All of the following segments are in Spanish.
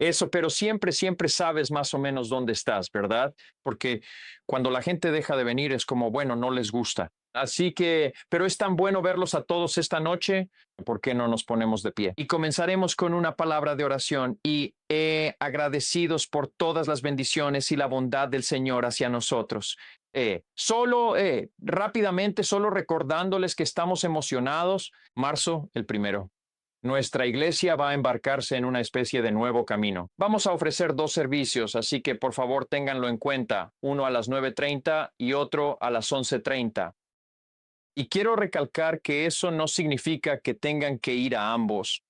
Eso, pero siempre, siempre sabes más o menos dónde estás, ¿verdad? Porque cuando la gente deja de venir es como, bueno, no les gusta. Así que, pero es tan bueno verlos a todos esta noche, ¿por qué no nos ponemos de pie? Y comenzaremos con una palabra de oración y agradecidos por todas las bendiciones y la bondad del Señor hacia nosotros. Rápidamente, solo recordándoles que estamos emocionados. Marzo, el primero. Nuestra iglesia va a embarcarse en una especie de nuevo camino. Vamos a ofrecer dos servicios, así que por favor ténganlo en cuenta, uno a las 9:30 y otro a las 11:30. Y quiero recalcar que eso no significa que tengan que ir a ambos.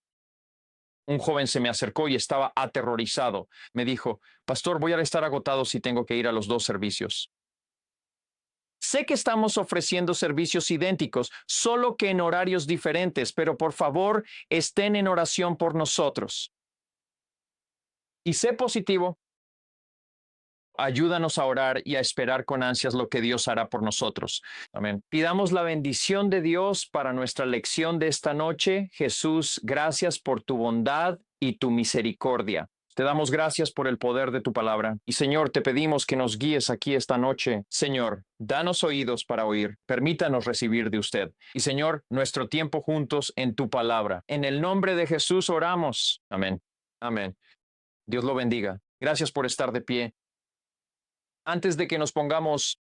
Un joven se me acercó y estaba aterrorizado. Me dijo, Pastor, voy a estar agotado si tengo que ir a los dos servicios. Sé que estamos ofreciendo servicios idénticos, solo que en horarios diferentes, pero por favor estén en oración por nosotros. Y sé positivo, ayúdanos a orar y a esperar con ansias lo que Dios hará por nosotros. Amén. Pidamos la bendición de Dios para nuestra lección de esta noche. Jesús, gracias por tu bondad y tu misericordia. Te damos gracias por el poder de tu palabra. Y Señor, te pedimos que nos guíes aquí esta noche. Señor, danos oídos para oír. Permítanos recibir de usted. Y Señor, nuestro tiempo juntos en tu palabra. En el nombre de Jesús oramos. Amén. Amén. Dios lo bendiga. Gracias por estar de pie. Antes de que nos pongamos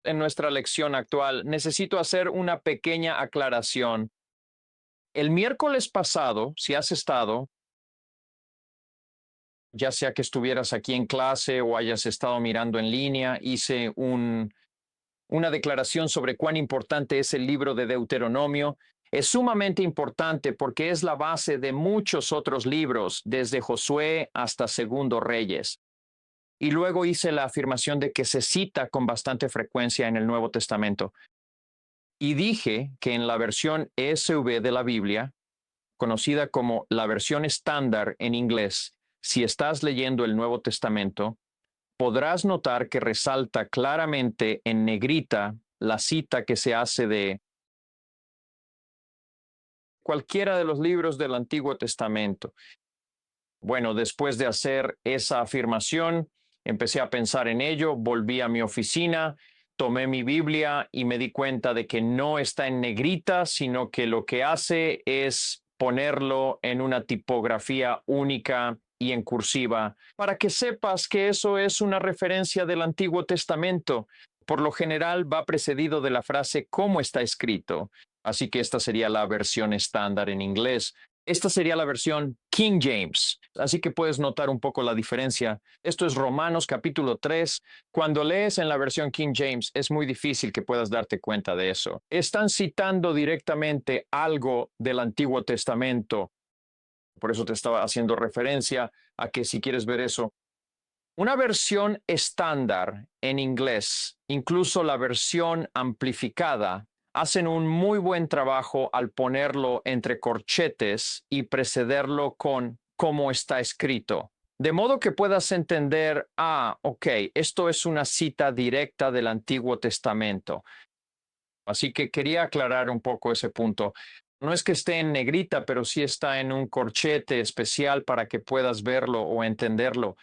en nuestra lección actual, necesito hacer una pequeña aclaración. El miércoles pasado, si has estado, ya sea que estuvieras aquí en clase o hayas estado mirando en línea, hice una declaración sobre cuán importante es el libro de Deuteronomio. Es sumamente importante porque es la base de muchos otros libros, desde Josué hasta Segundo Reyes. Y luego hice la afirmación de que se cita con bastante frecuencia en el Nuevo Testamento. Y dije que en la versión ESV de la Biblia, conocida como la versión estándar en inglés, si estás leyendo el Nuevo Testamento, podrás notar que resalta claramente en negrita la cita que se hace de cualquiera de los libros del Antiguo Testamento. Bueno, después de hacer esa afirmación, empecé a pensar en ello, volví a mi oficina, tomé mi Biblia y me di cuenta de que no está en negrita, sino que lo que hace es ponerlo en una tipografía única y en cursiva, para que sepas que eso es una referencia del Antiguo Testamento. Por lo general va precedido de la frase "cómo está escrito". Así que esta sería la versión estándar en inglés. Esta sería la versión King James, así que puedes notar un poco la diferencia. Esto es Romanos capítulo 3. Cuando lees en la versión King James es muy difícil que puedas darte cuenta de eso. Están citando directamente algo del Antiguo Testamento. Por eso te estaba haciendo referencia a que si quieres ver eso. Una versión estándar en inglés, incluso la versión amplificada, hacen un muy buen trabajo al ponerlo entre corchetes y precederlo con "cómo está escrito". De modo que puedas entender, ok, esto es una cita directa del Antiguo Testamento. Así que quería aclarar un poco ese punto. No es que esté en negrita, pero sí está en un corchete especial para que puedas verlo o entenderlo.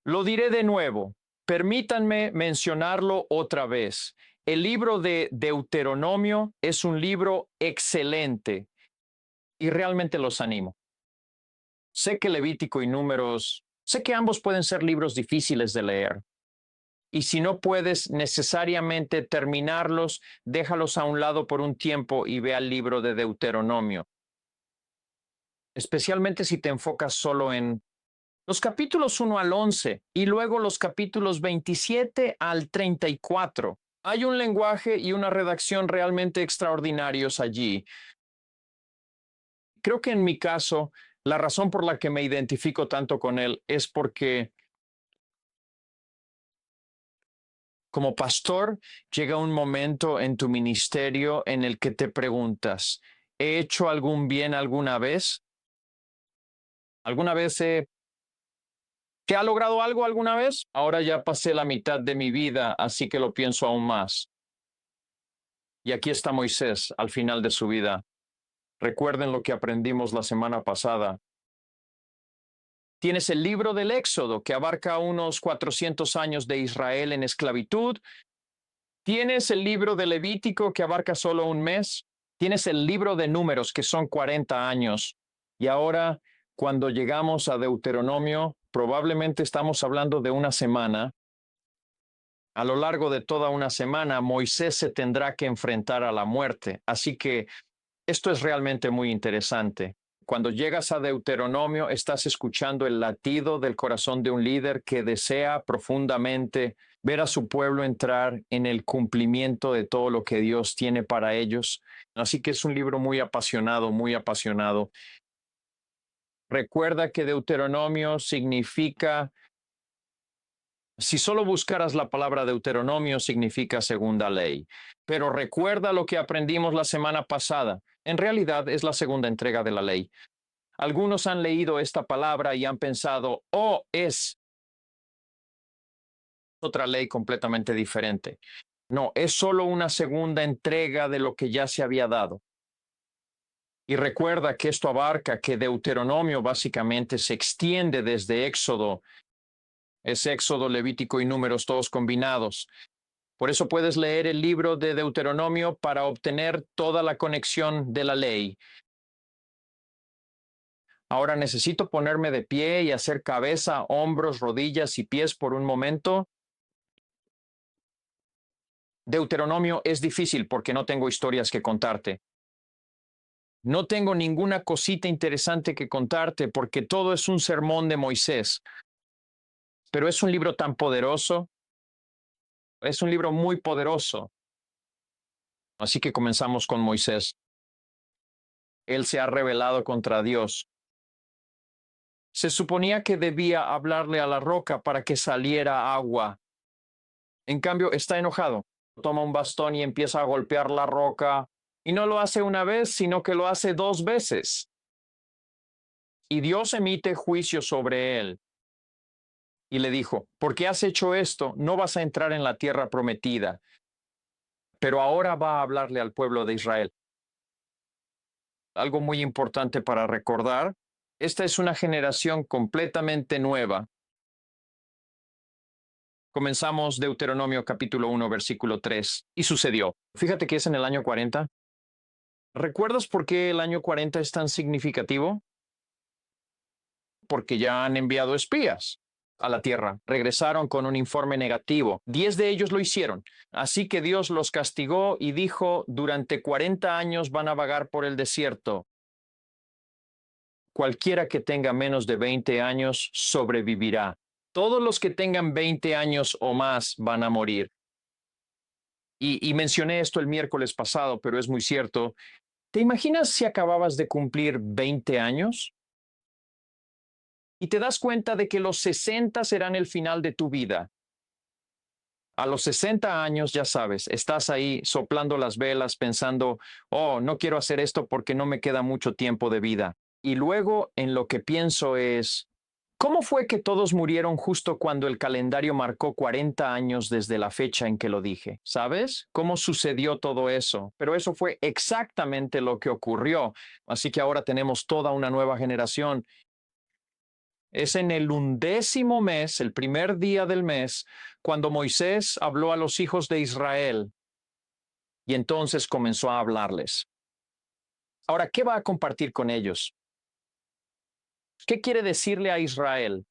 Lo diré de nuevo. Permítanme mencionarlo otra vez. El libro de Deuteronomio es un libro excelente y realmente los animo. Sé que Levítico y Números, sé que ambos pueden ser libros difíciles de leer. Y si no puedes necesariamente terminarlos, déjalos a un lado por un tiempo y ve al libro de Deuteronomio. Especialmente si te enfocas solo en los capítulos 1 al 11 y luego los capítulos 27 al 34. Hay un lenguaje y una redacción realmente extraordinarios allí. Creo que en mi caso, la razón por la que me identifico tanto con él es porque como pastor llega un momento en tu ministerio en el que te preguntas, ¿he hecho algún bien alguna vez? ¿Alguna vez ¿te ha logrado algo alguna vez? Ahora ya pasé la mitad de mi vida, así que lo pienso aún más. Y aquí está Moisés al final de su vida, Recuerden lo que aprendimos la semana pasada. Tienes el libro del Éxodo, que abarca unos 400 años de Israel en esclavitud. Tienes el libro de Levítico, que abarca solo un mes. Tienes el libro de Números, que son 40 años. Y ahora, cuando llegamos a Deuteronomio, probablemente estamos hablando de una semana. A lo largo de toda una semana, Moisés se tendrá que enfrentar a la muerte. Así que esto es realmente muy interesante. Cuando llegas a Deuteronomio, estás escuchando el latido del corazón de un líder que desea profundamente ver a su pueblo entrar en el cumplimiento de todo lo que Dios tiene para ellos. Así que es un libro muy apasionado, muy apasionado. Recuerda que Deuteronomio significa, si solo buscaras la palabra Deuteronomio, significa segunda ley. Pero recuerda lo que aprendimos la semana pasada. En realidad es la segunda entrega de la ley. Algunos han leído esta palabra y han pensado, oh, es otra ley completamente diferente. No, es solo una segunda entrega de lo que ya se había dado. Y recuerda que esto abarca que Deuteronomio básicamente se extiende desde Éxodo. Es Éxodo, Levítico y Números todos combinados. Por eso puedes leer el libro de Deuteronomio para obtener toda la conexión de la ley. Ahora necesito ponerme de pie y hacer cabeza, hombros, rodillas y pies por un momento. Deuteronomio es difícil porque no tengo historias que contarte. No tengo ninguna cosita interesante que contarte porque todo es un sermón de Moisés. Pero es un libro tan poderoso. Es un libro muy poderoso. Así que comenzamos con Moisés. Él se ha rebelado contra Dios. Se suponía que debía hablarle a la roca para que saliera agua. En cambio, está enojado. Toma un bastón y empieza a golpear la roca. Y no lo hace una vez, sino que lo hace 2 veces. Y Dios emite juicio sobre él. Y le dijo, ¿por qué has hecho esto? No vas a entrar en la tierra prometida. Pero ahora va a hablarle al pueblo de Israel. Algo muy importante para recordar, esta es una generación completamente nueva. Comenzamos Deuteronomio capítulo 1, versículo 3. Y sucedió. Fíjate que es en el año 40. ¿Recuerdas por qué el año 40 es tan significativo? Porque ya han enviado espías a la tierra. Regresaron con un informe negativo. 10 de ellos lo hicieron. Así que Dios los castigó y dijo, durante 40 años van a vagar por el desierto. Cualquiera que tenga menos de 20 años sobrevivirá. Todos los que tengan 20 años o más van a morir. Y mencioné esto el miércoles pasado, pero es muy cierto. ¿Te imaginas si acababas de cumplir 20 años? Y te das cuenta de que los 60 serán el final de tu vida. A los 60 años, ya sabes, estás ahí soplando las velas pensando, oh, no quiero hacer esto porque no me queda mucho tiempo de vida. Y luego en lo que pienso es, ¿cómo fue que todos murieron justo cuando el calendario marcó 40 años desde la fecha en que lo dije? ¿Sabes? ¿Cómo sucedió todo eso? Pero eso fue exactamente lo que ocurrió. Así que ahora tenemos toda una nueva generación. Es en el 11º mes, el primer día del mes, cuando Moisés habló a los hijos de Israel y entonces comenzó a hablarles. Ahora, ¿qué va a compartir con ellos? ¿Qué quiere decirle a Israel?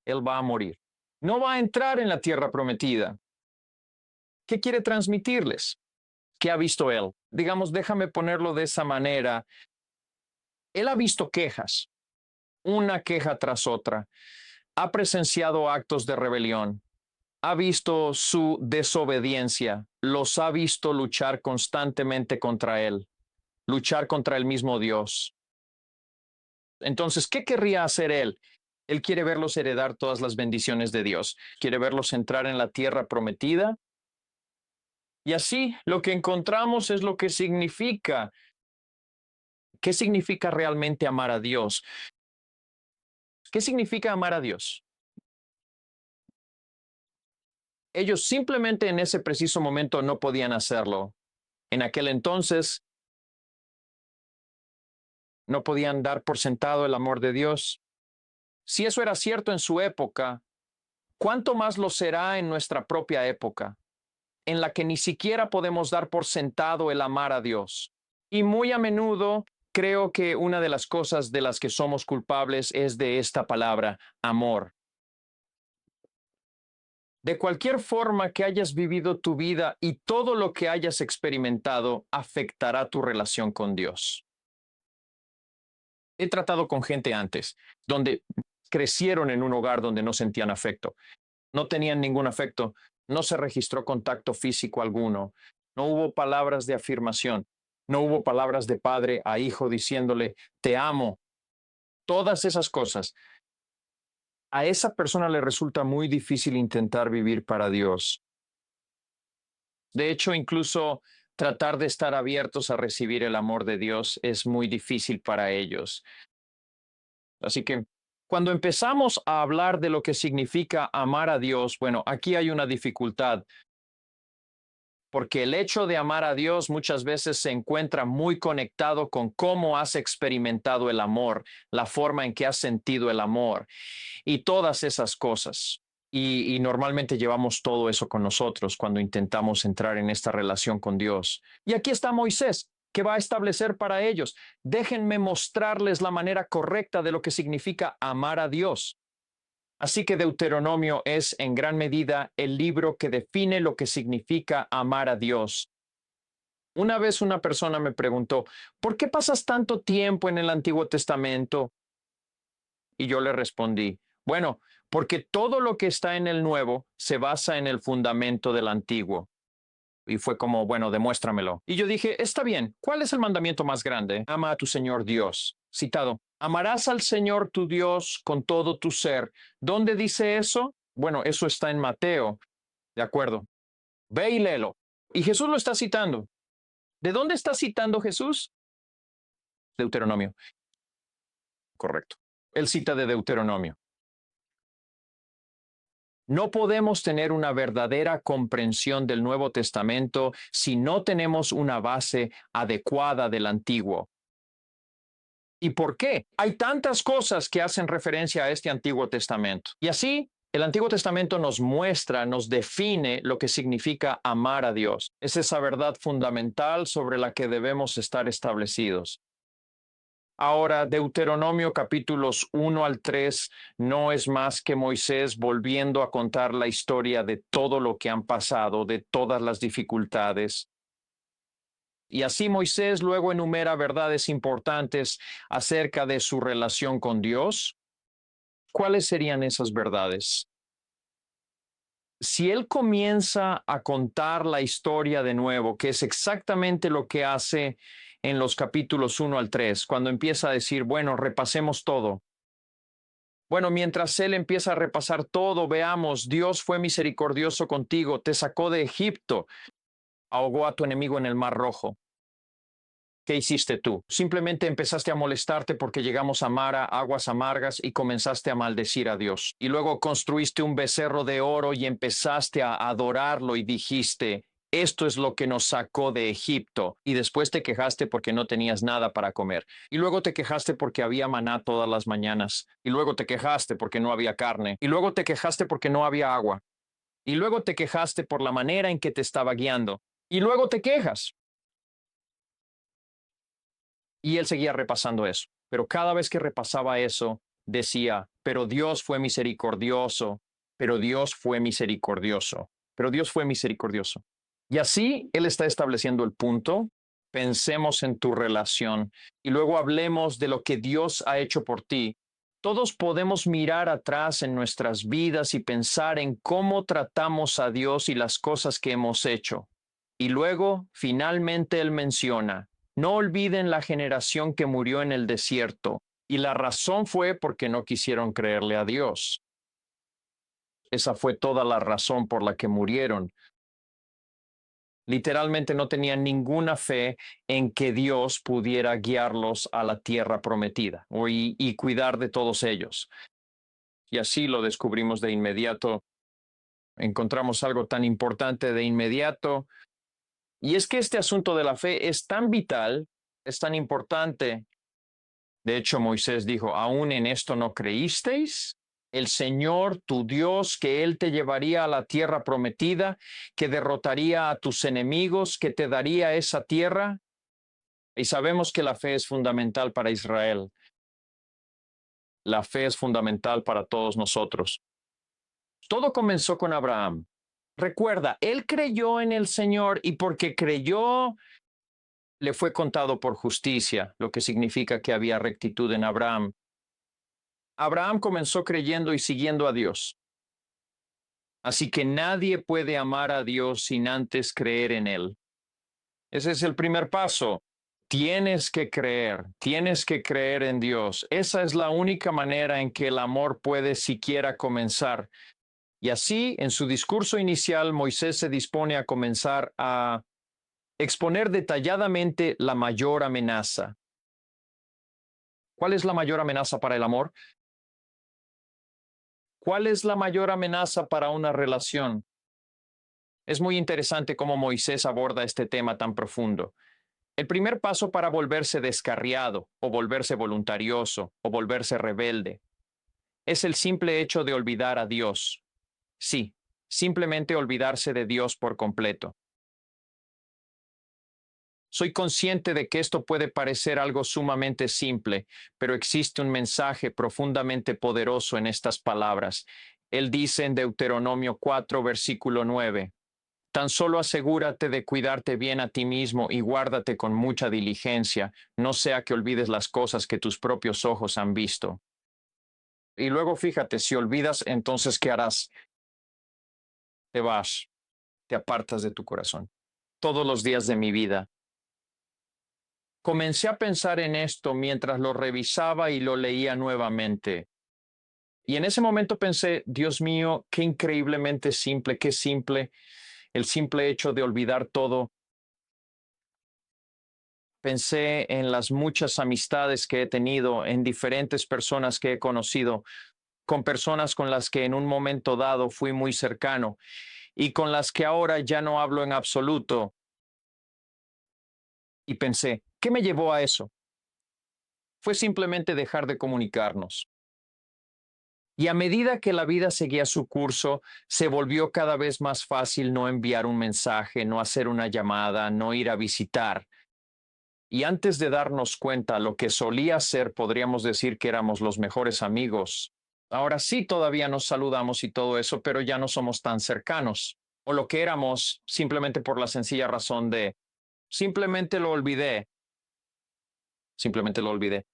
Él va a morir. No va a entrar en la tierra prometida. ¿Qué quiere transmitirles? ¿Qué ha visto él? Digamos, déjame ponerlo de esa manera. Él ha visto quejas, una queja tras otra. Ha presenciado actos de rebelión. Ha visto su desobediencia. Los ha visto luchar constantemente contra él. Luchar contra el mismo Dios. Entonces, ¿qué querría hacer él? Él quiere verlos heredar todas las bendiciones de Dios. Quiere verlos entrar en la tierra prometida. Y así lo que encontramos es lo que significa. ¿Qué significa realmente amar a Dios? ¿Qué significa amar a Dios? Ellos simplemente en ese preciso momento no podían hacerlo. En aquel entonces, no podían dar por sentado el amor de Dios. Si eso era cierto en su época, ¿cuánto más lo será en nuestra propia época, en la que ni siquiera podemos dar por sentado el amar a Dios? Y muy a menudo creo que una de las cosas de las que somos culpables es de esta palabra, amor. De cualquier forma que hayas vivido tu vida y todo lo que hayas experimentado afectará tu relación con Dios. He tratado con gente antes, donde crecieron en un hogar donde no sentían afecto, no tenían ningún afecto, no se registró contacto físico alguno, no hubo palabras de afirmación, no hubo palabras de padre a hijo diciéndole, te amo. Todas esas cosas. A esa persona le resulta muy difícil intentar vivir para Dios. De hecho, incluso tratar de estar abiertos a recibir el amor de Dios es muy difícil para ellos. Así que cuando empezamos a hablar de lo que significa amar a Dios, bueno, aquí hay una dificultad, porque el hecho de amar a Dios muchas veces se encuentra muy conectado con cómo has experimentado el amor, la forma en que has sentido el amor y todas esas cosas. Y normalmente llevamos todo eso con nosotros cuando intentamos entrar en esta relación con Dios. Y aquí está Moisés, que va a establecer para ellos, déjenme mostrarles la manera correcta de lo que significa amar a Dios. Así que Deuteronomio es en gran medida el libro que define lo que significa amar a Dios. Una vez una persona me preguntó, ¿por qué pasas tanto tiempo en el Antiguo Testamento? Y yo le respondí, bueno, porque todo lo que está en el Nuevo se basa en el fundamento del Antiguo. Y fue como, bueno, demuéstramelo. Y yo dije, está bien, ¿cuál es el mandamiento más grande? Ama a tu Señor Dios. Citado, amarás al Señor tu Dios con todo tu ser. ¿Dónde dice eso? Bueno, eso está en Mateo. De acuerdo. Ve y léelo. Y Jesús lo está citando. ¿De dónde está citando Jesús? Deuteronomio. Correcto. Él cita de Deuteronomio. No podemos tener una verdadera comprensión del Nuevo Testamento si no tenemos una base adecuada del Antiguo. ¿Y por qué? Hay tantas cosas que hacen referencia a este Antiguo Testamento. Y así, el Antiguo Testamento nos muestra, nos define lo que significa amar a Dios. Es esa verdad fundamental sobre la que debemos estar establecidos. Ahora, Deuteronomio capítulos 1 al 3 no es más que Moisés volviendo a contar la historia de todo lo que han pasado, de todas las dificultades. Y así Moisés luego enumera verdades importantes acerca de su relación con Dios. ¿Cuáles serían esas verdades? Si él comienza a contar la historia de nuevo, que es exactamente lo que hace en los capítulos 1 al 3, cuando empieza a decir, bueno, repasemos todo. Bueno, mientras él empieza a repasar todo, veamos, Dios fue misericordioso contigo, te sacó de Egipto, ahogó a tu enemigo en el Mar Rojo. ¿Qué hiciste tú? Simplemente empezaste a molestarte porque llegamos a Mara, aguas amargas, y comenzaste a maldecir a Dios. Y luego construiste un becerro de oro y empezaste a adorarlo y dijiste, esto es lo que nos sacó de Egipto. Y después te quejaste porque no tenías nada para comer. Y luego te quejaste porque había maná todas las mañanas. Y luego te quejaste porque no había carne. Y luego te quejaste porque no había agua. Y luego te quejaste por la manera en que te estaba guiando. Y luego te quejas. Y él seguía repasando eso. Pero cada vez que repasaba eso, decía, pero Dios fue misericordioso, pero Dios fue misericordioso, pero Dios fue misericordioso. Y así él está estableciendo el punto. Pensemos en tu relación y luego hablemos de lo que Dios ha hecho por ti. Todos podemos mirar atrás en nuestras vidas y pensar en cómo tratamos a Dios y las cosas que hemos hecho. Y luego, finalmente, él menciona, no olviden la generación que murió en el desierto, y la razón fue porque no quisieron creerle a Dios. Esa fue toda la razón por la que murieron. Literalmente no tenían ninguna fe en que Dios pudiera guiarlos a la tierra prometida y cuidar de todos ellos. Y así lo descubrimos de inmediato. Encontramos algo tan importante de inmediato. Y es que este asunto de la fe es tan vital, es tan importante, De hecho, Moisés dijo, ¿aún en esto no creísteis? El Señor, tu Dios, que Él te llevaría a la tierra prometida, que derrotaría a tus enemigos, que te daría esa tierra. Y sabemos que la fe es fundamental para Israel. La fe es fundamental para todos nosotros. Todo comenzó con Abraham. Recuerda, él creyó en el Señor y porque creyó, le fue contado por justicia, lo que significa que había rectitud en Abraham. Abraham comenzó creyendo y siguiendo a Dios. Así que nadie puede amar a Dios sin antes creer en Él. Ese es el primer paso. Tienes que creer en Dios. Esa es la única manera en que el amor puede siquiera comenzar. Y así, en su discurso inicial, Moisés se dispone a comenzar a exponer detalladamente la mayor amenaza. ¿Cuál es la mayor amenaza para el amor? ¿Cuál es la mayor amenaza para una relación? Es muy interesante cómo Moisés aborda este tema tan profundo. El primer paso para volverse descarriado, o volverse voluntarioso, o volverse rebelde, es el simple hecho de olvidar a Dios. Sí, simplemente olvidarse de Dios por completo. Soy consciente de que esto puede parecer algo sumamente simple, pero existe un mensaje profundamente poderoso en estas palabras. Él dice en Deuteronomio 4, versículo 9, tan solo asegúrate de cuidarte bien a ti mismo y guárdate con mucha diligencia, no sea que olvides las cosas que tus propios ojos han visto. Y luego fíjate, si olvidas, entonces ¿qué harás? Te vas, te apartas de tu corazón. Todos los días de mi vida comencé a pensar en esto mientras lo revisaba y lo leía nuevamente. Y en ese momento pensé, Dios mío, qué increíblemente simple, qué simple, el simple hecho de olvidar todo. Pensé en las muchas amistades que he tenido, en diferentes personas que he conocido, con personas con las que en un momento dado fui muy cercano y con las que ahora ya no hablo en absoluto. Y pensé, ¿qué me llevó a eso? Fue simplemente dejar de comunicarnos. Y a medida que la vida seguía su curso, se volvió cada vez más fácil no enviar un mensaje, no hacer una llamada, no ir a visitar. Y antes de darnos cuenta, lo que solía ser, podríamos decir que éramos los mejores amigos. Ahora sí todavía nos saludamos y todo eso, pero ya no somos tan cercanos. O lo que éramos simplemente por la sencilla razón de simplemente lo olvidé, simplemente lo olvidé.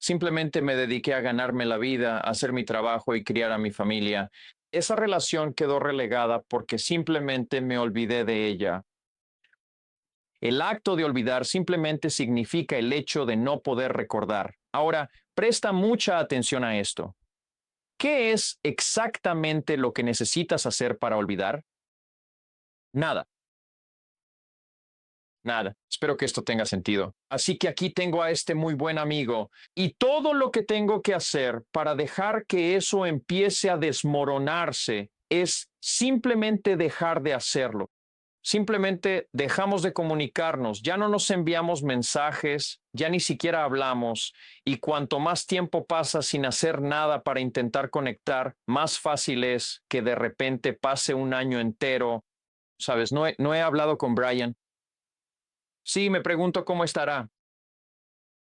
Simplemente me dediqué a ganarme la vida, a hacer mi trabajo y criar a mi familia. Esa relación quedó relegada porque simplemente me olvidé de ella. El acto de olvidar simplemente significa el hecho de no poder recordar. Ahora, presta mucha atención a esto. ¿Qué es exactamente lo que necesitas hacer para olvidar? Nada. Nada, espero que esto tenga sentido. Así que aquí tengo a este muy buen amigo y todo lo que tengo que hacer para dejar que eso empiece a desmoronarse es simplemente dejar de hacerlo. Simplemente dejamos de comunicarnos, ya no nos enviamos mensajes, ya ni siquiera hablamos y cuanto más tiempo pasa sin hacer nada para intentar conectar, más fácil es que de repente pase un año entero. Sabes, no he hablado con Brian. Sí, me pregunto cómo estará.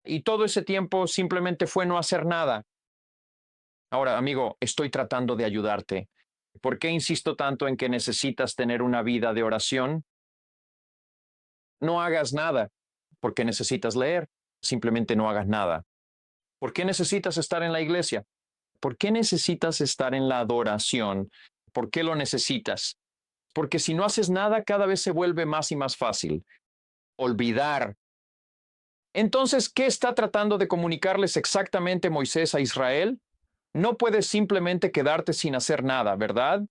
Y todo ese tiempo simplemente fue no hacer nada. Ahora, amigo, estoy tratando de ayudarte. ¿Por qué insisto tanto en que necesitas tener una vida de oración? No hagas nada porque necesitas leer. Simplemente no hagas nada. ¿Por qué necesitas estar en la iglesia? ¿Por qué necesitas estar en la adoración? ¿Por qué lo necesitas? Porque si no haces nada, cada vez se vuelve más y más fácil. Olvidar. Entonces, ¿qué está tratando de comunicarles exactamente Moisés a Israel? No puedes simplemente quedarte sin hacer nada, ¿verdad?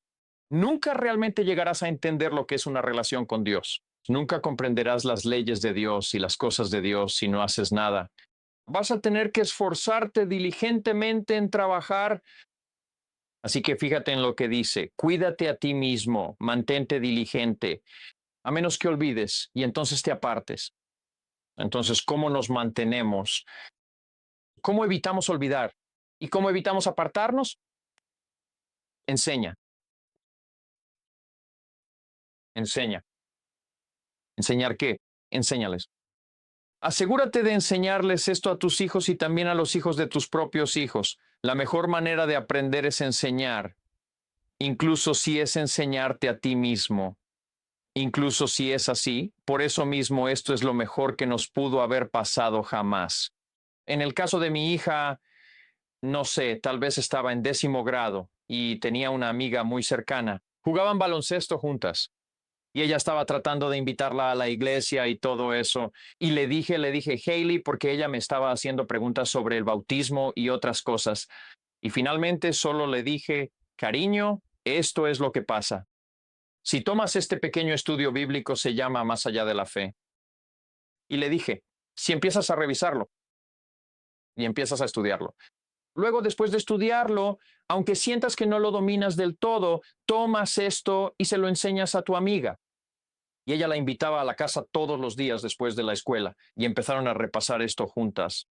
Nunca realmente llegarás a entender lo que es una relación con Dios. Nunca comprenderás las leyes de Dios y las cosas de Dios si no haces nada. Vas a tener que esforzarte diligentemente en trabajar. Así que fíjate en lo que dice, cuídate a ti mismo, mantente diligente, a menos que olvides y entonces te apartes. Entonces, ¿cómo nos mantenemos? ¿Cómo evitamos olvidar? ¿Y cómo evitamos apartarnos? Enseña, enseña. ¿Enseñar qué? Enséñales. Asegúrate de enseñarles esto a tus hijos y también a los hijos de tus propios hijos. La mejor manera de aprender es enseñar, incluso si es enseñarte a ti mismo. Incluso si es así, por eso mismo esto es lo mejor que nos pudo haber pasado jamás. En el caso de mi hija, no sé, tal vez estaba en 10º grado y tenía una amiga muy cercana. Jugaban baloncesto juntas y ella estaba tratando de invitarla a la iglesia y todo eso. Y le dije, Hailey, porque ella me estaba haciendo preguntas sobre el bautismo y otras cosas. Y finalmente solo le dije, cariño, esto es lo que pasa. Si tomas este pequeño estudio bíblico, se llama Más allá de la fe. Y le dije, si empiezas a revisarlo y empiezas a estudiarlo, luego, después de estudiarlo, aunque sientas que no lo dominas del todo, tomas esto y se lo enseñas a tu amiga. Y ella la invitaba a la casa todos los días después de la escuela y empezaron a repasar esto juntas.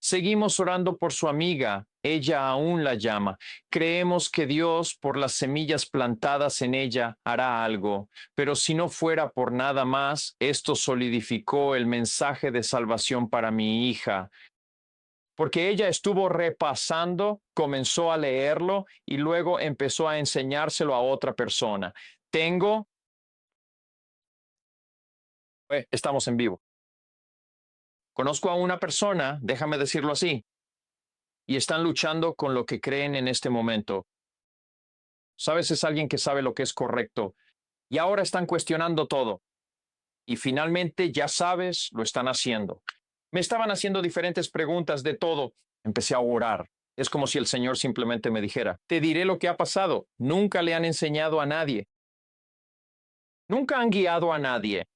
Seguimos orando por su amiga, ella aún la llama. Creemos que Dios, por las semillas plantadas en ella, hará algo, pero si no fuera por nada más, esto solidificó el mensaje de salvación para mi hija, porque ella estuvo repasando, comenzó a leerlo y luego empezó a enseñárselo a otra persona. Estamos en vivo. Conozco a una persona, déjame decirlo así, y están luchando con lo que creen en este momento. Sabes, es alguien que sabe lo que es correcto y ahora están cuestionando todo. Y finalmente, ya sabes, lo están haciendo. Me estaban haciendo diferentes preguntas de todo. Empecé a orar. Es como si el Señor simplemente me dijera, te diré lo que ha pasado. Nunca le han enseñado a nadie. Nunca han guiado a nadie.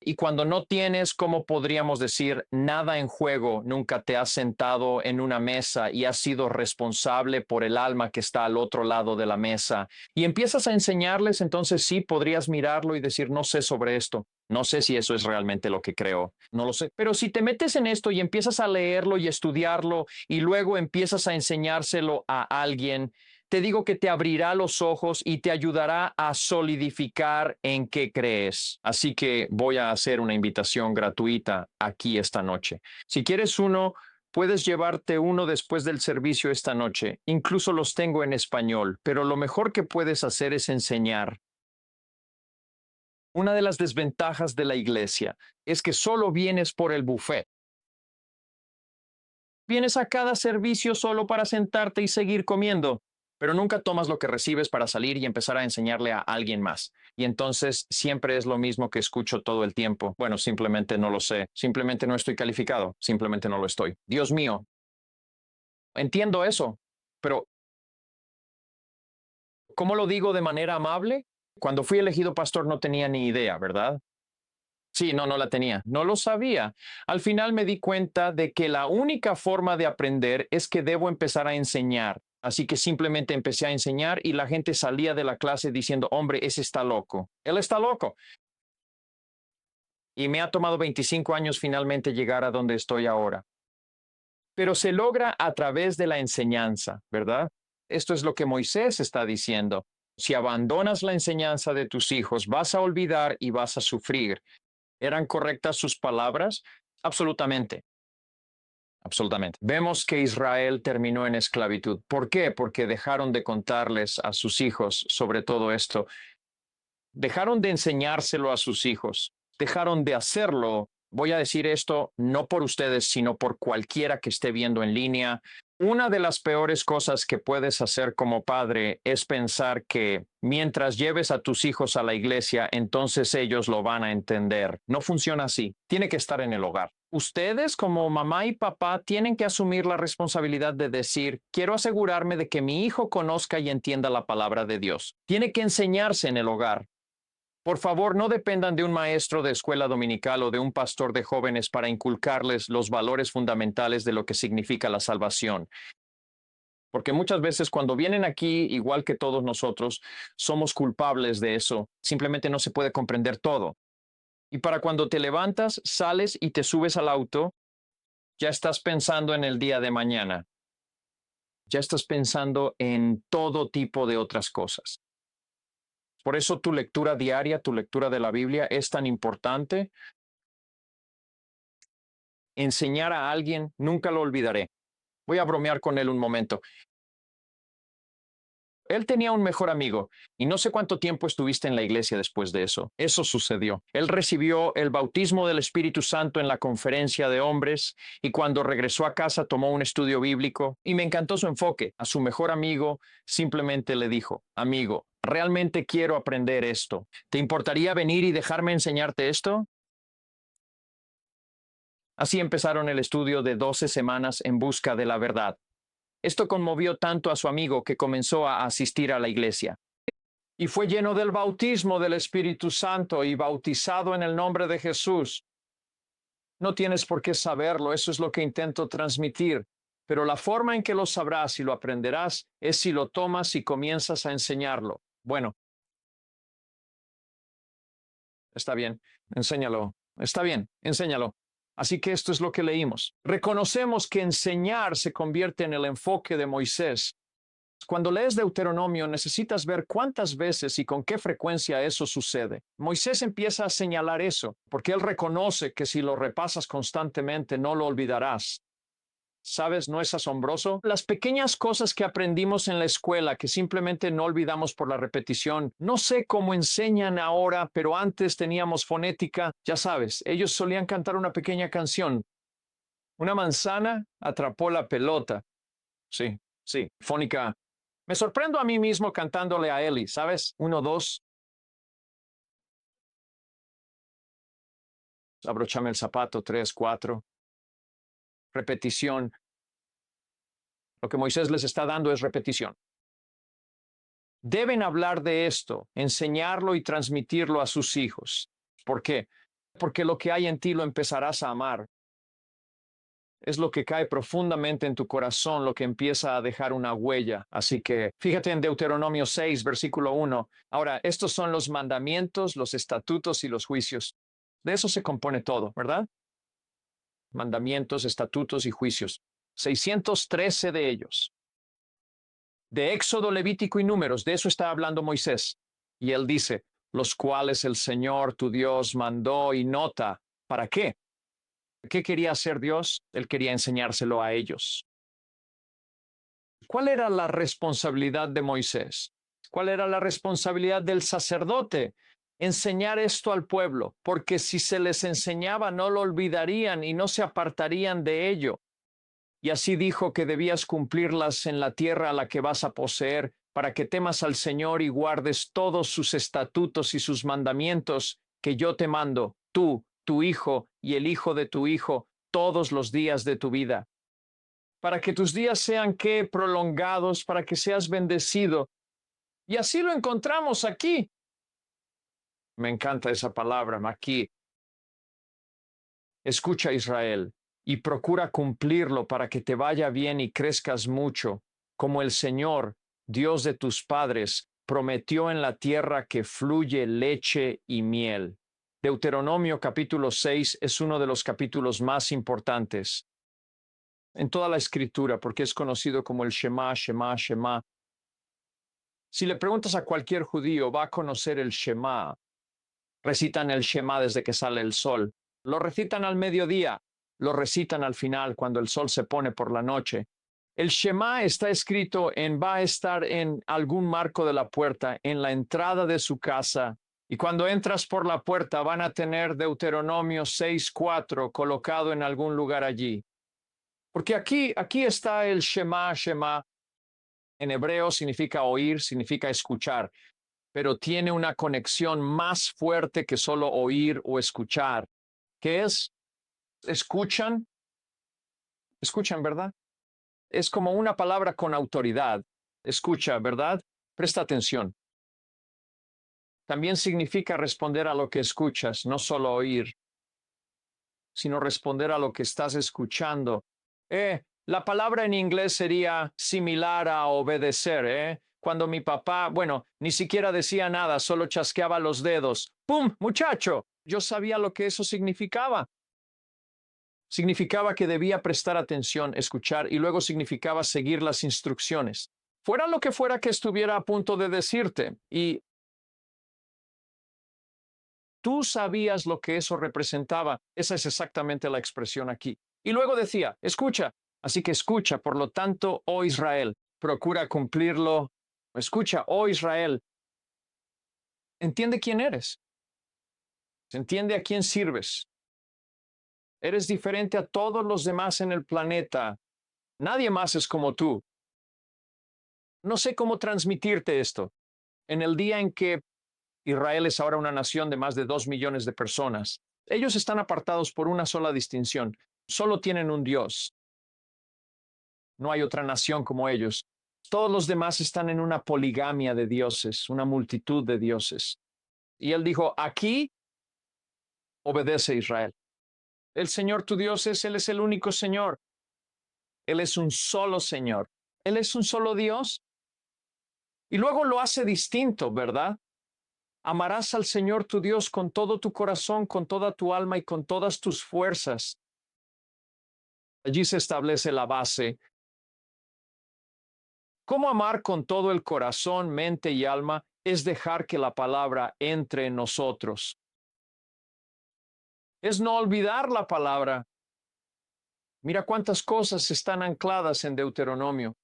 Y cuando no tienes, ¿cómo podríamos decir, nada en juego? Nunca te has sentado en una mesa y has sido responsable por el alma que está al otro lado de la mesa. Y empiezas a enseñarles, entonces sí podrías mirarlo y decir, no sé sobre esto. No sé si eso es realmente lo que creo. No lo sé. Pero si te metes en esto y empiezas a leerlo y estudiarlo y luego empiezas a enseñárselo a alguien, te digo que te abrirá los ojos y te ayudará a solidificar en qué crees. Así que voy a hacer una invitación gratuita aquí esta noche. Si quieres uno, puedes llevarte uno después del servicio esta noche. Incluso los tengo en español, pero lo mejor que puedes hacer es enseñar. Una de las desventajas de la iglesia es que solo vienes por el buffet. Vienes a cada servicio solo para sentarte y seguir comiendo, pero nunca tomas lo que recibes para salir y empezar a enseñarle a alguien más. Y entonces siempre es lo mismo que escucho todo el tiempo. Bueno, simplemente no lo sé, simplemente no estoy calificado, simplemente no lo estoy. Dios mío, entiendo eso, pero ¿cómo lo digo de manera amable? Cuando fui elegido pastor no tenía ni idea, ¿verdad? Sí, no la tenía, no lo sabía. Al final me di cuenta de que la única forma de aprender es que debo empezar a enseñar. Así que simplemente empecé a enseñar y la gente salía de la clase diciendo, hombre, ese está loco. Él está loco. Y me ha tomado 25 años finalmente llegar a donde estoy ahora. Pero se logra a través de la enseñanza, ¿verdad? Esto es lo que Moisés está diciendo. Si abandonas la enseñanza de tus hijos, vas a olvidar y vas a sufrir. ¿Eran correctas sus palabras? Absolutamente, absolutamente. Vemos que Israel terminó en esclavitud. ¿Por qué? Porque dejaron de contarles a sus hijos sobre todo esto. Dejaron de enseñárselo a sus hijos. Dejaron de hacerlo. Voy a decir esto no por ustedes, sino por cualquiera que esté viendo en línea. Una de las peores cosas que puedes hacer como padre es pensar que mientras lleves a tus hijos a la iglesia, entonces ellos lo van a entender. No funciona así. Tiene que estar en el hogar. Ustedes como mamá y papá tienen que asumir la responsabilidad de decir, quiero asegurarme de que mi hijo conozca y entienda la palabra de Dios. Tiene que enseñarse en el hogar. Por favor, no dependan de un maestro de escuela dominical o de un pastor de jóvenes para inculcarles los valores fundamentales de lo que significa la salvación. Porque muchas veces cuando vienen aquí, igual que todos nosotros, somos culpables de eso. Simplemente no se puede comprender todo. Y para cuando te levantas, sales y te subes al auto, Ya estás pensando en el día de mañana. Ya estás pensando en todo tipo de otras cosas. Por eso tu lectura diaria, tu lectura de la Biblia es tan importante. Enseñar a alguien, nunca lo olvidaré. Voy a bromear con él un momento. Él tenía un mejor amigo y no sé cuánto tiempo estuviste en la iglesia después de eso. Eso sucedió. Él recibió el bautismo del Espíritu Santo en la conferencia de hombres y cuando regresó a casa tomó un estudio bíblico y me encantó su enfoque. A su mejor amigo simplemente le dijo, amigo, realmente quiero aprender esto. ¿Te importaría venir y dejarme enseñarte esto? Así empezaron el estudio de 12 semanas en busca de la verdad. Esto conmovió tanto a su amigo que comenzó a asistir a la iglesia. Y fue lleno del bautismo del Espíritu Santo y bautizado en el nombre de Jesús. No tienes por qué saberlo, eso es lo que intento transmitir. Pero la forma en que lo sabrás y lo aprenderás es si lo tomas y comienzas a enseñarlo. Bueno, está bien, enséñalo. Está bien, enséñalo. Así que esto es lo que leímos. Reconocemos que enseñar se convierte en el enfoque de Moisés. Cuando lees Deuteronomio, necesitas ver cuántas veces y con qué frecuencia eso sucede. Moisés empieza a señalar eso, porque él reconoce que si lo repasas constantemente no lo olvidarás. ¿Sabes? ¿No es asombroso? Las pequeñas cosas que aprendimos en la escuela que simplemente no olvidamos por la repetición. No sé cómo enseñan ahora, pero antes teníamos fonética. Ya sabes, ellos solían cantar una pequeña canción. Una manzana atrapó la pelota. Sí, sí, fónica. Me sorprendo a mí mismo cantándole a Eli, ¿sabes? 1, 2. Abróchame el zapato, 3, 4. Repetición. Lo que Moisés les está dando es repetición. Deben hablar de esto, enseñarlo y transmitirlo a sus hijos. ¿Por qué? Porque lo que hay en ti lo empezarás a amar. Es lo que cae profundamente en tu corazón, lo que empieza a dejar una huella. Así que fíjate en Deuteronomio 6, versículo 1. Ahora, estos son los mandamientos, los estatutos y los juicios. De eso se compone todo, ¿verdad? Mandamientos, estatutos y juicios. 613 de ellos. De Éxodo, Levítico y Números, de eso está hablando Moisés. Y él dice, los cuales el Señor tu Dios mandó y nota. ¿Para qué? ¿Qué quería hacer Dios? Él quería enseñárselo a ellos. ¿Cuál era la responsabilidad de Moisés? ¿Cuál era la responsabilidad del sacerdote? Enseñar esto al pueblo, porque si se les enseñaba no lo olvidarían y no se apartarían de ello. Y así dijo que debías cumplirlas en la tierra a la que vas a poseer, para que temas al Señor y guardes todos sus estatutos y sus mandamientos que yo te mando, tú, tu hijo y el hijo de tu hijo, todos los días de tu vida. Para que tus días sean que prolongados, para que seas bendecido. Y así lo encontramos aquí. Me encanta esa palabra, aquí. Escucha, Israel, y procura cumplirlo para que te vaya bien y crezcas mucho, como el Señor, Dios de tus padres, prometió en la tierra que fluye leche y miel. Deuteronomio capítulo 6 es uno de los capítulos más importantes en toda la escritura, porque es conocido como el Shema, Shema, Shema. Si le preguntas a cualquier judío, va a conocer el Shema. Recitan el Shema desde que sale el sol. Lo recitan al mediodía, lo recitan al final cuando el sol se pone por la noche. El Shema está escrito va a estar en algún marco de la puerta, en la entrada de su casa. Y cuando entras por la puerta van a tener Deuteronomio 6:4 colocado en algún lugar allí. Porque aquí está el Shema, Shema. En hebreo significa oír, significa escuchar, pero tiene una conexión más fuerte que solo oír o escuchar. ¿Qué es? Escuchan, escuchan, ¿verdad? Es como una palabra con autoridad. Escucha, ¿verdad? Presta atención. También significa responder a lo que escuchas, no solo oír, sino responder a lo que estás escuchando. La palabra en inglés sería similar a obedecer, Cuando mi papá, bueno, ni siquiera decía nada, solo chasqueaba los dedos. ¡Pum! Muchacho, yo sabía lo que eso significaba. Significaba que debía prestar atención, escuchar, y luego significaba seguir las instrucciones. Fuera lo que fuera que estuviera a punto de decirte, y tú sabías lo que eso representaba. Esa es exactamente la expresión aquí. Y luego decía, escucha, así que escucha, por lo tanto, oh Israel, procura cumplirlo. Escucha, oh Israel, entiende quién eres, entiende a quién sirves. Eres diferente a todos los demás en el planeta. Nadie más es como tú. No sé cómo transmitirte esto. En el día en que Israel es ahora una nación de más de 2 millones de personas, ellos están apartados por una sola distinción. Solo tienen un Dios. No hay otra nación como ellos. Todos los demás están en una poligamia de dioses, una multitud de dioses. Y él dijo, aquí obedece Israel. El Señor tu Dios Él es el único Señor. Él es un solo Señor. Él es un solo Dios. Y luego lo hace distinto, ¿verdad? Amarás al Señor tu Dios con todo tu corazón, con toda tu alma y con todas tus fuerzas. Allí se establece la base. ¿Cómo amar con todo el corazón, mente y alma? Es dejar que la palabra entre en nosotros. Es no olvidar la palabra. Mira cuántas cosas están ancladas en Deuteronomio,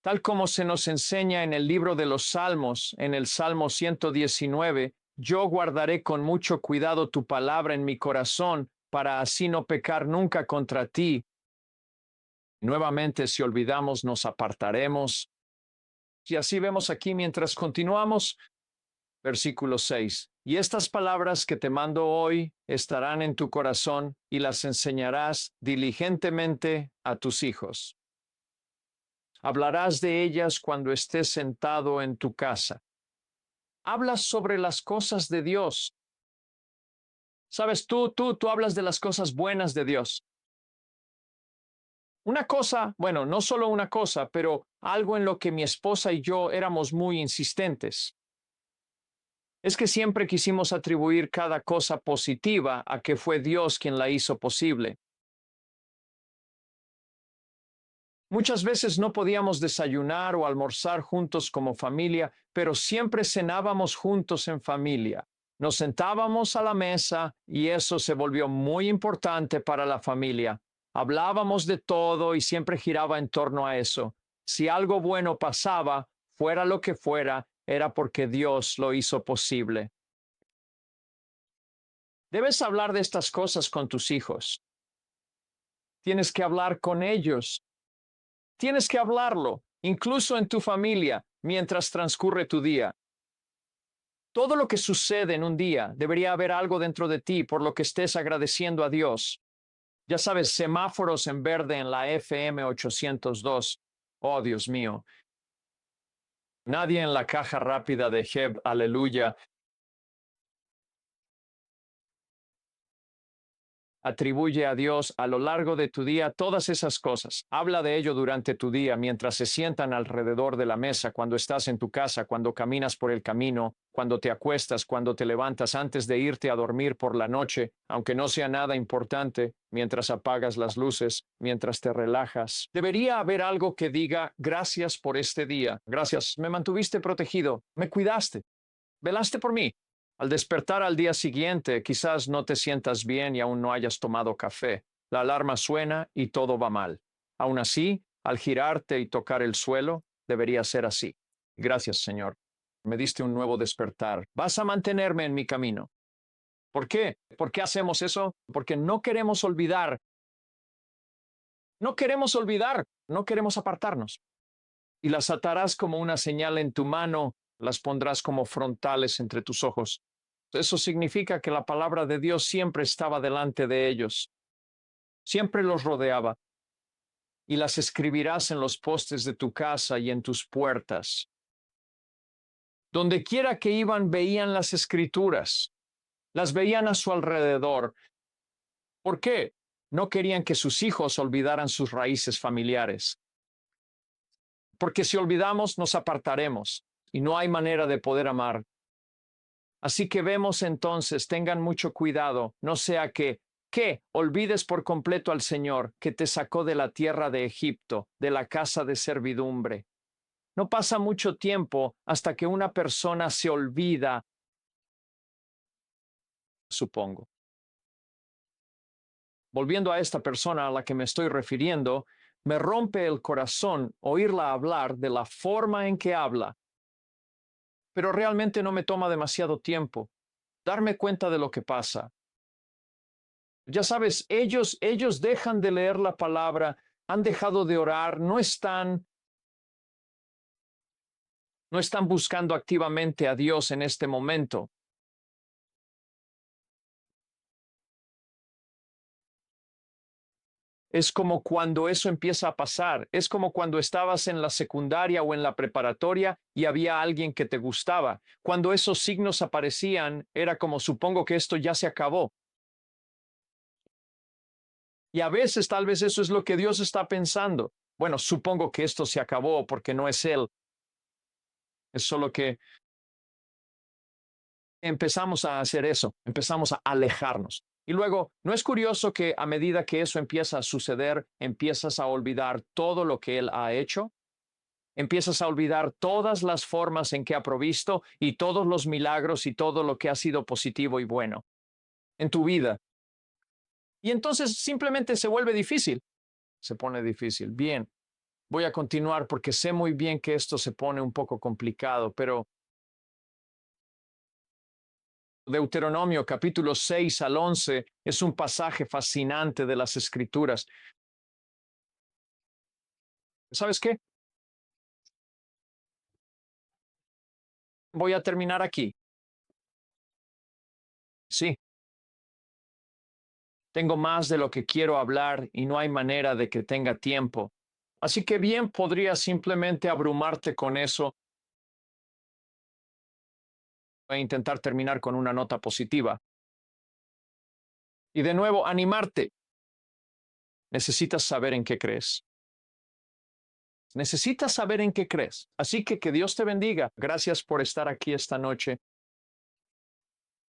tal como se nos enseña en el libro de los Salmos, en el Salmo 119, yo guardaré con mucho cuidado tu palabra en mi corazón, para así no pecar nunca contra ti. Nuevamente, si olvidamos, nos apartaremos. Y así vemos aquí mientras continuamos, versículo 6. Y estas palabras que te mando hoy estarán en tu corazón y las enseñarás diligentemente a tus hijos. Hablarás de ellas cuando estés sentado en tu casa. Hablas sobre las cosas de Dios. Sabes, tú hablas de las cosas buenas de Dios. Una cosa, bueno, no solo una cosa, pero algo en lo que mi esposa y yo éramos muy insistentes. Es que siempre quisimos atribuir cada cosa positiva a que fue Dios quien la hizo posible. Muchas veces no podíamos desayunar o almorzar juntos como familia, pero siempre cenábamos juntos en familia. Nos sentábamos a la mesa y eso se volvió muy importante para la familia. Hablábamos de todo y siempre giraba en torno a eso. Si algo bueno pasaba, fuera lo que fuera, era porque Dios lo hizo posible. Debes hablar de estas cosas con tus hijos. Tienes que hablar con ellos. Tienes que hablarlo, incluso en tu familia, mientras transcurre tu día. Todo lo que sucede en un día, debería haber algo dentro de ti por lo que estés agradeciendo a Dios. Ya sabes, semáforos en verde en la FM 802. Oh, Dios mío. Nadie en la caja rápida de Heb, aleluya. Atribuye a Dios a lo largo de tu día todas esas cosas. Habla de ello durante tu día, mientras se sientan alrededor de la mesa, cuando estás en tu casa, cuando caminas por el camino, cuando te acuestas, cuando te levantas antes de irte a dormir por la noche, aunque no sea nada importante, mientras apagas las luces, mientras te relajas. Debería haber algo que diga, gracias por este día. Gracias, me mantuviste protegido, me cuidaste, velaste por mí. Al despertar al día siguiente, quizás no te sientas bien y aún no hayas tomado café. La alarma suena y todo va mal. Aún así, al girarte y tocar el suelo, debería ser así. Gracias, Señor. Me diste un nuevo despertar. Vas a mantenerme en mi camino. ¿Por qué? ¿Por qué hacemos eso? Porque no queremos olvidar. No queremos olvidar. No queremos apartarnos. Y las atarás como una señal en tu mano, las pondrás como frontales entre tus ojos. Eso significa que la palabra de Dios siempre estaba delante de ellos, siempre los rodeaba, y las escribirás en los postes de tu casa y en tus puertas. Donde quiera que iban, veían las escrituras, las veían a su alrededor. ¿Por qué? No querían que sus hijos olvidaran sus raíces familiares. Porque si olvidamos, nos apartaremos, y no hay manera de poder amar. Así que vemos entonces, tengan mucho cuidado, no sea que que olvides por completo al Señor, que te sacó de la tierra de Egipto, de la casa de servidumbre. No pasa mucho tiempo hasta que una persona se olvida, supongo. Volviendo a esta persona a la que me estoy refiriendo, me rompe el corazón oírla hablar de la forma en que habla, pero realmente no me toma demasiado tiempo darme cuenta de lo que pasa. Ya sabes, ellos dejan de leer la palabra, han dejado de orar, no están buscando activamente a Dios en este momento. Es como cuando eso empieza a pasar, es como cuando estabas en la secundaria o en la preparatoria y había alguien que te gustaba. Cuando esos signos aparecían, era como supongo que esto ya se acabó. Y a veces tal vez eso es lo que Dios está pensando. Bueno, supongo que esto se acabó porque no es Él, es solo que empezamos a hacer eso, empezamos a alejarnos. Y luego, ¿no es curioso que a medida que eso empieza a suceder, empiezas a olvidar todo lo que Él ha hecho? Empiezas a olvidar todas las formas en que ha provisto y todos los milagros y todo lo que ha sido positivo y bueno en tu vida. Y entonces simplemente se vuelve difícil. Se pone difícil. Bien, voy a continuar porque sé muy bien que esto se pone un poco complicado, pero Deuteronomio capítulo 6 al 11 es un pasaje fascinante de las Escrituras. ¿Sabes qué? Voy a terminar aquí. Sí, tengo más de lo que quiero hablar y no hay manera de que tenga tiempo. Así que bien podría simplemente abrumarte con eso e intentar terminar con una nota positiva. Y de nuevo, animarte. Necesitas saber en qué crees. Necesitas saber en qué crees. Así que Dios te bendiga. Gracias por estar aquí esta noche.